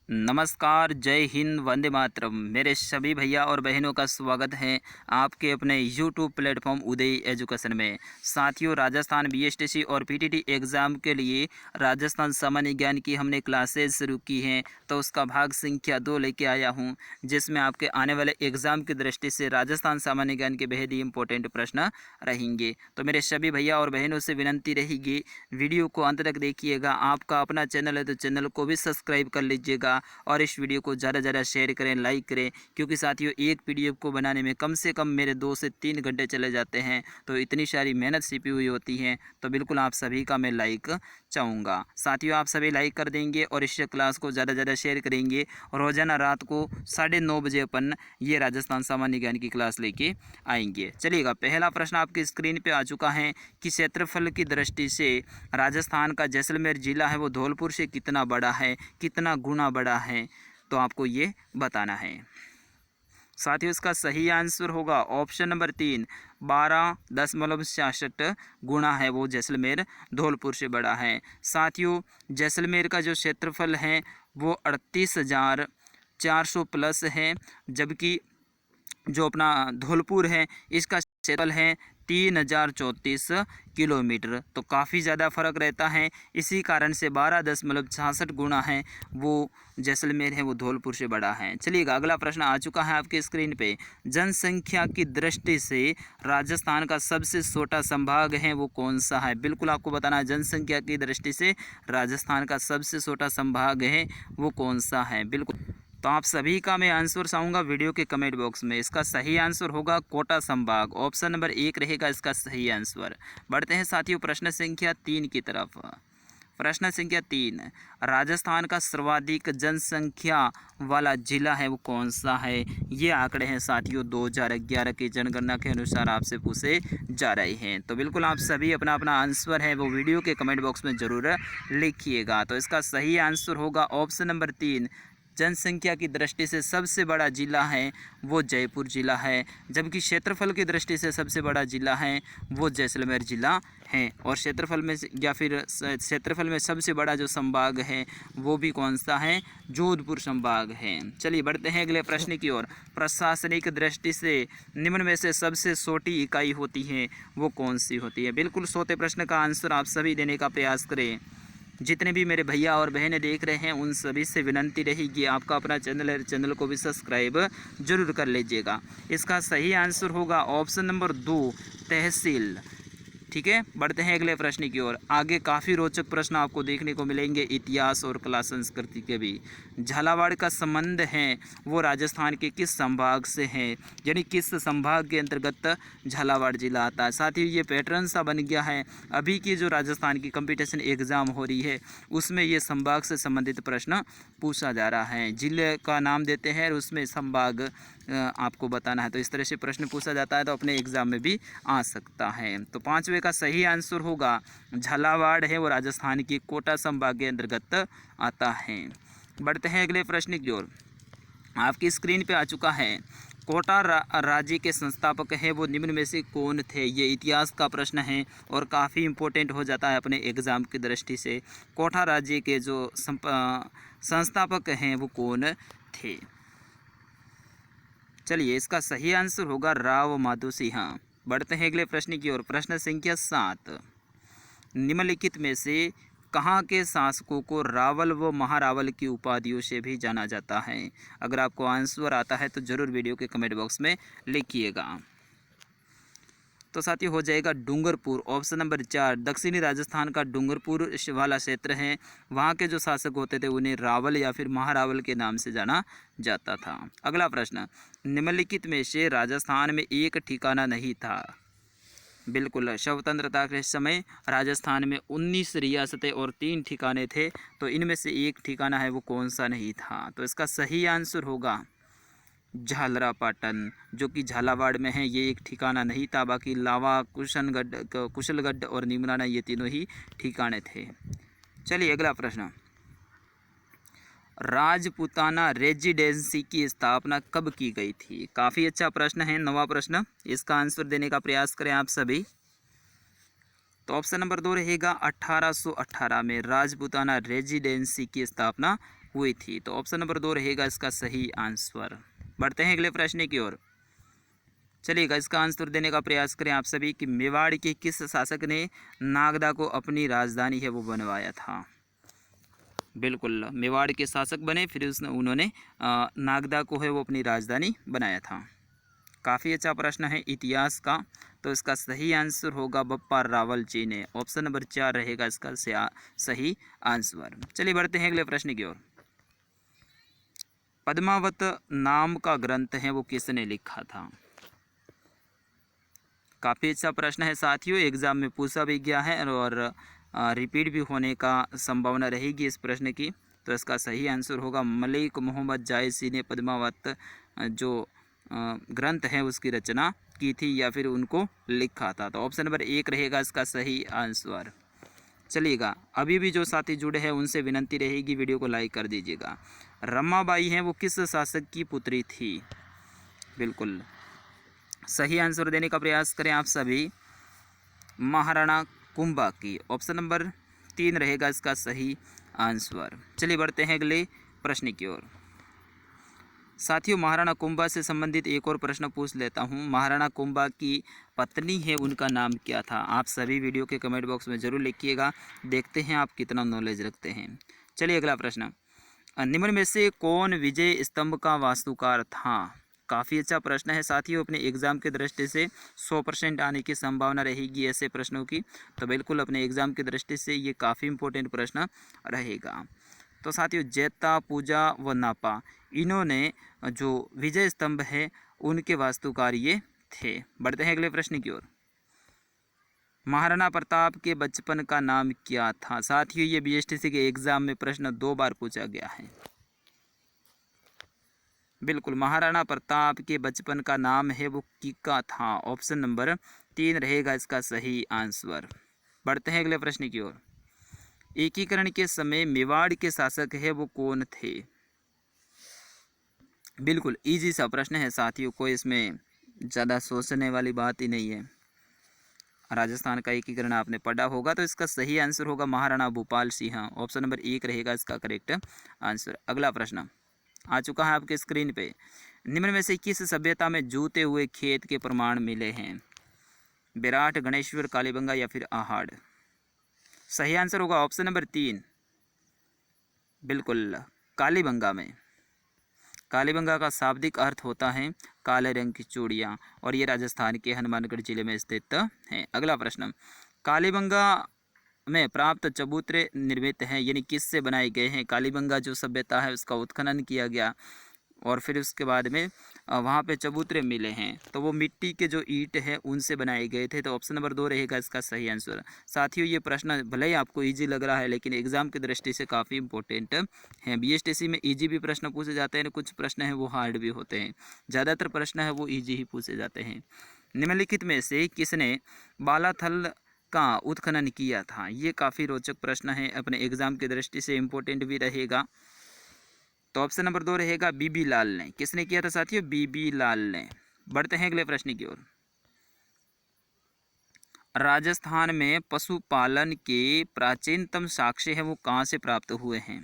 नमस्कार, जय हिंद, वंदे मातरम। मेरे सभी भैया और बहनों का स्वागत है आपके अपने यूट्यूब प्लेटफॉर्म उदय एजुकेशन में। साथियों, राजस्थान बीएसटीसी और पीटीटी एग्ज़ाम के लिए राजस्थान सामान्य ज्ञान की हमने क्लासेज शुरू की हैं, तो उसका भाग संख्या 2 लेके आया हूं, जिसमें आपके आने वाले एग्ज़ाम की दृष्टि से राजस्थान सामान्य ज्ञान के बेहद ही इंपॉर्टेंट प्रश्न रहेंगे। तो मेरे सभी भैया और बहनों से विनती रहेगी, वीडियो को अंत तक देखिएगा। आपका अपना चैनल है तो चैनल को भी सब्सक्राइब कर लीजिएगा और इस वीडियो को ज़्यादा से ज़्यादा शेयर करें, लाइक करें, क्योंकि साथियों एक पीडीएफ को बनाने में कम से कम मेरे 2 से 3 घंटे चले जाते हैं। तो इतनी सारी मेहनत छिपी हुई होती है, तो बिल्कुल आप सभी का मैं लाइक चाहूँगा। साथियों, आप सभी लाइक कर देंगे और इस क्लास को ज़्यादा से ज़्यादा शेयर करेंगे। और रोज़ाना रात को 9:30 बजे अपन ये राजस्थान सामान्य ज्ञान की क्लास लेके आएंगे। चलिएगा, पहला प्रश्न आपकी स्क्रीन पे आ चुका है कि क्षेत्रफल की दृष्टि से राजस्थान का जैसलमेर जिला है वो धौलपुर से कितना बड़ा है, कितना गुना बड़ा है, तो आपको ये बताना है। साथियों, इसका सही आंसर होगा ऑप्शन नंबर 3, 12.66 गुना है वो जैसलमेर धौलपुर से बड़ा है। साथियों, जैसलमेर का जो क्षेत्रफल है वो 38,400 प्लस है, जबकि जो अपना धौलपुर है इसका क्षेत्रफल है 3,034 किलोमीटर। तो काफ़ी ज़्यादा फर्क रहता है, इसी कारण से 12.66 गुना है वो जैसलमेर है वो धौलपुर से बड़ा है। चलिएगा, अगला प्रश्न आ चुका है आपके स्क्रीन पे। जनसंख्या की दृष्टि से राजस्थान का सबसे छोटा संभाग है वो कौन सा है? बिल्कुल आपको बताना है, जनसंख्या की दृष्टि से राजस्थान का सबसे छोटा संभाग है वो कौन सा है। बिल्कुल, तो आप सभी का मैं आंसर चाहूँगा वीडियो के कमेंट बॉक्स में। इसका सही आंसर होगा कोटा संभाग, ऑप्शन नंबर 1 रहेगा इसका सही आंसर। बढ़ते हैं साथियों प्रश्न संख्या 3 की तरफ। प्रश्न संख्या 3, राजस्थान का सर्वाधिक जनसंख्या वाला जिला है वो कौन सा है? ये आंकड़े हैं साथियों 2011 की जनगणना के अनुसार आपसे पूछे जा रहे हैं। तो बिल्कुल आप सभी अपना अपना आंसर है वो वीडियो के कमेंट बॉक्स में ज़रूर लिखिएगा। तो इसका सही आंसर होगा ऑप्शन नंबर 3, जनसंख्या की दृष्टि से सबसे बड़ा जिला है वो जयपुर जिला है, जबकि क्षेत्रफल की दृष्टि से सबसे बड़ा जिला है वो जैसलमेर जिला है। और क्षेत्रफल में या फिर क्षेत्रफल में सबसे बड़ा जो संभाग है वो भी कौन सा है? जोधपुर संभाग है। चलिए बढ़ते हैं अगले प्रश्न की ओर। प्रशासनिक दृष्टि से निम्न में से सबसे छोटी इकाई होती है वो कौन सी होती है? बिल्कुल छोटे प्रश्न का आंसर आप सभी देने का प्रयास करें। जितने भी मेरे भैया और बहनें देख रहे हैं उन सभी से विनती रहेगी, आपका अपना चैनल है, चैनल को भी सब्सक्राइब जरूर कर लीजिएगा। इसका सही आंसर होगा ऑप्शन नंबर 2, तहसील। ठीक है, बढ़ते हैं अगले प्रश्न की ओर। आगे काफ़ी रोचक प्रश्न आपको देखने को मिलेंगे इतिहास और कला संस्कृति के भी। झालावाड़ का संबंध है वो राजस्थान के किस संभाग से है, यानी किस संभाग के अंतर्गत झालावाड़ जिला आता है? साथ ही ये पैटर्न सा बन गया है, अभी की जो राजस्थान की कंपटीशन एग्ज़ाम हो रही है उसमें ये संभाग से संबंधित प्रश्न पूछा जा रहा है। जिले का नाम देते हैं और उसमें संभाग आपको बताना है। तो इस तरह से प्रश्न पूछा जाता है, तो अपने एग्ज़ाम में भी आ सकता है। तो 5वें का सही आंसर होगा झालावाड़ है वो राजस्थान की कोटा संभाग के अंतर्गत आता है। बढ़ते हैं अगले प्रश्न की ओर। आपकी स्क्रीन पे आ चुका है, कोटा राज्य के संस्थापक है वो निम्न में से कौन थे? ये इतिहास का प्रश्न है और काफ़ी इम्पोर्टेंट हो जाता है अपने एग्ज़ाम की दृष्टि से। कोटा राज्य के जो संस्थापक हैं वो कौन थे? चलिए, इसका सही आंसर होगा राव माधो सिंह। बढ़ते हैं अगले प्रश्न की ओर। प्रश्न संख्या 7, निम्नलिखित में से कहाँ के शासकों को रावल व महारावल की उपाधियों से भी जाना जाता है? अगर आपको आंसर आता है तो ज़रूर वीडियो के कमेंट बॉक्स में लिखिएगा। तो साथियों हो जाएगा डूंगरपुर, ऑप्शन नंबर 4। दक्षिणी राजस्थान का डूंगरपुर वाला क्षेत्र है, वहाँ के जो शासक होते थे उन्हें रावल या फिर महारावल के नाम से जाना जाता था। अगला प्रश्न, निम्नलिखित में से राजस्थान में एक ठिकाना नहीं था? बिल्कुल, स्वतंत्रता के समय राजस्थान में 19 रियासतें और 3 ठिकाने थे, तो इनमें से एक ठिकाना है वो कौन सा नहीं था? तो इसका सही आंसर होगा झालरापाटन, जो कि झालावाड़ में है। ये एक ठिकाना नहीं था, बाकी लावा, कुशलगढ़ और निमराना ये तीनों ही ठिकाने थे। चलिए अगला प्रश्न, राजपूताना रेजिडेंसी की स्थापना कब की गई थी? काफ़ी अच्छा प्रश्न है, नवा प्रश्न। इसका आंसर देने का प्रयास करें आप सभी। तो ऑप्शन नंबर 2 रहेगा 1818 में राजपूताना रेजिडेंसी की स्थापना हुई थी। तो ऑप्शन नंबर 2 रहेगा इसका सही आंसर। बढ़ते हैं अगले प्रश्न की ओर। चलिएगा, इसका आंसर देने का प्रयास करें आप सभी कि मेवाड़ के किस शासक ने नागदा को अपनी राजधानी है वो बनवाया था। बिल्कुल, मेवाड़ के शासक बने, फिर उन्होंने नागदा को है वो अपनी राजधानी बनाया था। काफ़ी अच्छा प्रश्न है इतिहास का। तो इसका सही आंसर होगा बप्पा रावल जी ने। ऑप्शन नंबर 4 रहेगा इसका सही आंसर। चलिए बढ़ते हैं अगले प्रश्न की ओर। पद्मावत नाम का ग्रंथ है वो किसने लिखा था। काफ़ी अच्छा प्रश्न है साथियों, एग्जाम में पूछा भी गया है और रिपीट भी होने का संभावना रहेगी इस प्रश्न की। तो इसका सही आंसर होगा मलिक मोहम्मद जायसी ने पद्मावत जो ग्रंथ है उसकी रचना की थी या फिर उनको लिखा था। तो ऑप्शन नंबर 1 रहेगा इसका सही आंसर। चलिएगा, अभी भी जो साथी जुड़े हैं उनसे विनंती रहेगी वीडियो को लाइक कर दीजिएगा। रमाबाई हैं वो किस शासक की पुत्री थी। बिल्कुल सही आंसर देने का प्रयास करें आप सभी। महाराणा कुंभा की। ऑप्शन नंबर 3 रहेगा इसका सही आंसर। चलिए बढ़ते हैं अगले प्रश्न की ओर। साथियों, महाराणा कुंभा से संबंधित एक और प्रश्न पूछ लेता हूं। महाराणा कुंभा की पत्नी है उनका नाम क्या था। आप सभी वीडियो के कमेंट बॉक्स में ज़रूर लिखिएगा, देखते हैं आप कितना नॉलेज रखते हैं। चलिए अगला प्रश्न। निम्न में से कौन विजय स्तंभ का वास्तुकार था। काफ़ी अच्छा प्रश्न है साथियों, अपने एग्ज़ाम की दृष्टि से 100% आने की संभावना रहेगी ऐसे प्रश्नों की। तो बिल्कुल अपने एग्ज़ाम की दृष्टि से ये काफ़ी इंपॉर्टेंट प्रश्न रहेगा। तो साथियों, जैता, पूजा व नापा, इन्होंने जो विजय स्तंभ है उनके वास्तुकार ये थे। बढ़ते हैं अगले प्रश्न की ओर। महाराणा प्रताप के बचपन का नाम क्या था। साथियों, ये बीएसटीसी के एग्ज़ाम में प्रश्न 2 बार पूछा गया है। बिल्कुल, महाराणा प्रताप के बचपन का नाम है वो कीका था। ऑप्शन नंबर 3 रहेगा इसका सही आंसर। बढ़ते हैं अगले प्रश्न की ओर। एकीकरण के समय मेवाड़ के शासक है वो कौन थे। बिल्कुल इजी सा प्रश्न है साथियों, कोई इसमें ज़्यादा सोचने वाली बात ही नहीं है। राजस्थान का एकीकरण आपने पढ़ा होगा। तो इसका सही आंसर होगा महाराणा भूपाल सिंह। ऑप्शन नंबर 1 रहेगा इसका करेक्ट आंसर। अगला प्रश्न आ चुका है आपके स्क्रीन पे। निम्न में से किस सभ्यता में जूते हुए खेत के प्रमाण मिले हैं। विराट, गणेश्वर, कालीबंगा या फिर आहाड़। सही आंसर होगा ऑप्शन नंबर 3, बिल्कुल कालीबंगा में। कालीबंगा का शाब्दिक अर्थ होता है काले रंग की चूड़ियाँ और ये राजस्थान के हनुमानगढ़ जिले में स्थित है। अगला प्रश्न। कालीबंगा में प्राप्त चबूतरे निर्मित हैं यानी किससे बनाए गए हैं। कालीबंगा जो सभ्यता है उसका उत्खनन किया गया और फिर उसके बाद में वहाँ पे चबूतरे मिले हैं, तो वो मिट्टी के जो ईंट है उनसे बनाए गए थे। तो ऑप्शन नंबर 2 रहेगा इसका सही आंसर। साथियों, ये प्रश्न भले ही आपको इजी लग रहा है लेकिन एग्जाम की दृष्टि से काफ़ी इंपॉर्टेंट है। बीएसटीसी में इजी भी प्रश्न पूछे जाते हैं, कुछ प्रश्न हैं वो हार्ड भी होते हैं, ज़्यादातर प्रश्न है वो ईजी ही पूछे जाते हैं। निम्नलिखित में से किसने बालाथल का उत्खनन किया था। ये काफ़ी रोचक प्रश्न है, अपने एग्जाम की दृष्टि से इम्पोर्टेंट भी रहेगा। तो ऑप्शन नंबर 2 रहेगा बीबी लाल ने। किसने किया था साथियों, बीबी लाल ने। बढ़ते हैं अगले प्रश्न की ओर। राजस्थान में पशुपालन के प्राचीनतम साक्ष्य है वो कहाँ से प्राप्त हुए हैं।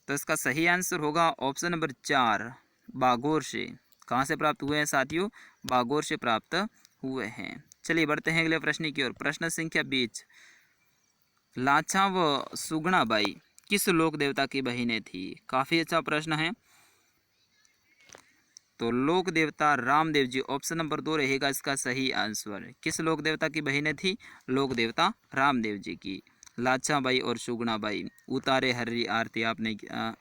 तो इसका सही आंसर होगा ऑप्शन नंबर 4, बागोर से। कहाँ से प्राप्त हुए हैं साथियों, बागोर से प्राप्त हुए हैं। चलिए बढ़ते हैं अगले प्रश्न की ओर। प्रश्न संख्या 20। लाछा व सुगुणाबाई किस लोक देवता की बहिनें थी। काफ़ी अच्छा प्रश्न है। तो लोक देवता रामदेव जी। ऑप्शन नंबर 2 रहेगा इसका सही आंसर। किस लोक देवता की बहिनें थी, लोक देवता रामदेव जी की। लाछाबाई और सुगुणाबाई। उतारे हर्री आरती आपने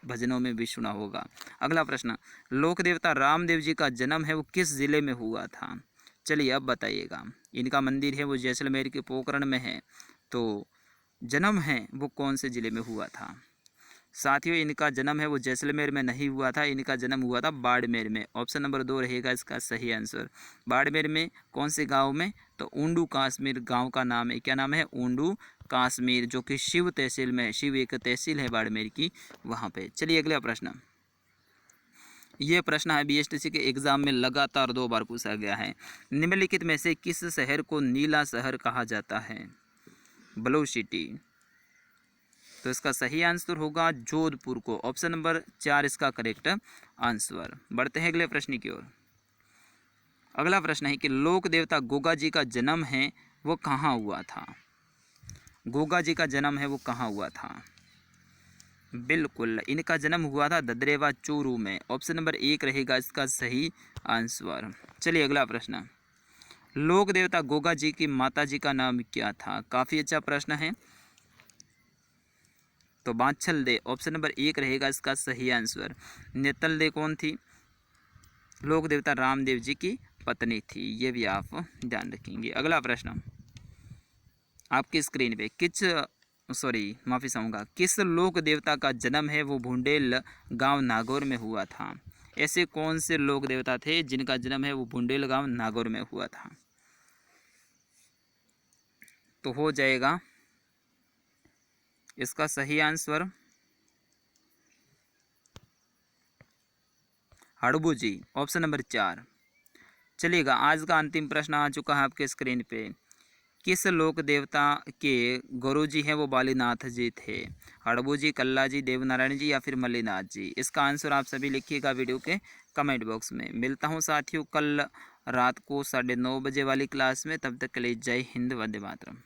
भजनों में भी सुना होगा। अगला प्रश्न। लोक देवता रामदेव जी का जन्म है वो किस जिले में हुआ था। चलिए अब बताइएगा। इनका मंदिर है वो जैसलमेर के पोखरण में है, तो जन्म है वो कौन से ज़िले में हुआ था। साथियों, इनका जन्म है वो जैसलमेर में नहीं हुआ था, इनका जन्म हुआ था बाड़मेर में। ऑप्शन नंबर 2 रहेगा इसका सही आंसर। बाड़मेर में कौन से गांव में, तो ऊंडू काश्मीर गांव का नाम है। क्या नाम है, ऊंडू काश्मीर, जो कि शिव तहसील में, शिव एक तहसील है बाड़मेर की, वहाँ पे। चलिए अगला प्रश्न। ये प्रश्न है बीएसटीसी के एग्जाम में लगातार 2 बार पूछा गया है। निम्नलिखित में से किस शहर को नीला शहर कहा जाता है? Blue city. तो इसका सही आंसर होगा जोधपुर को। ऑप्शन नंबर 4 इसका करेक्ट आंसर। बढ़ते हैं अगले प्रश्न की ओर। अगला प्रश्न है कि लोक देवता गोगा जी का जन्म है वो कहाँ हुआ था? गोगा जी का जन्म है वो कहाँ हुआ था? बिल्कुल, इनका जन्म हुआ था ददरेवा चूरू में। ऑप्शन नंबर 1 रहेगा इसका सही आंसर। चलिए अगला प्रश्न। लोक देवता गोगा जी की माता जी का नाम क्या था? काफ़ी अच्छा प्रश्न है। तो बांछल दे ऑप्शन नंबर 1 रहेगा इसका सही आंसर। नेतल दे कौन थी? लोक देवता रामदेव जी की पत्नी थी, ये भी आप ध्यान रखेंगे। अगला प्रश्न आपकी स्क्रीन पे माफ़ी चाहूँगा, किस लोक देवता का जन्म है वो भुंडेल गांव नागौर में हुआ था? ऐसे कौन से लोक देवता थे जिनका जन्म है वो भुंडेल गांव नागौर में हुआ था? तो हो जाएगा इसका सही आंसर हड़बू जी, ऑप्शन नंबर 4। चलिएगा आज का अंतिम प्रश्न आ चुका है आपके स्क्रीन पे। किस लोक देवता के गुरु जी हैं वो बालीनाथ जी थे? हड़बू जी, कल्ला जी, देवनारायण जी या फिर मल्लीनाथ जी? इसका आंसर आप सभी लिखिएगा वीडियो के कमेंट बॉक्स में। मिलता हूँ साथियों कल रात को 9:30 बजे वाली क्लास में। तब तक के लिए जय हिंद, वंदे मातरम।